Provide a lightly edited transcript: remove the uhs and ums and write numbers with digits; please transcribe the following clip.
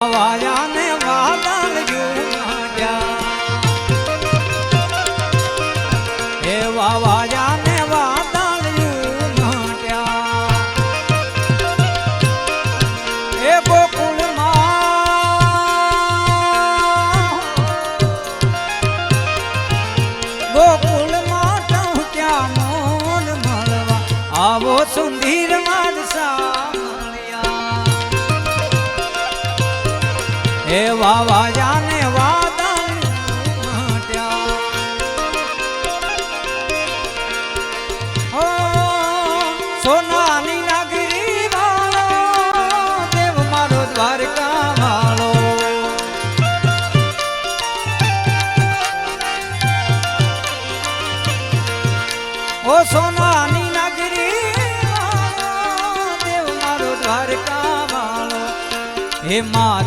વાયા ને વાદળ યુગ્યા એવા વાયા ને વાદળ યુગ્યા એ ગોકુળમાં ટહુક્યા મોન મળવા આવો સુંદર માદસા એવા વાયા ને વાદળ મટ્યા સોનાની નગરી વાળો દેવ મારો દ્વારકા વાળો ઓ સોનાની નગરી વાળો દેવ મારો દ્વારકા વાળો હે મા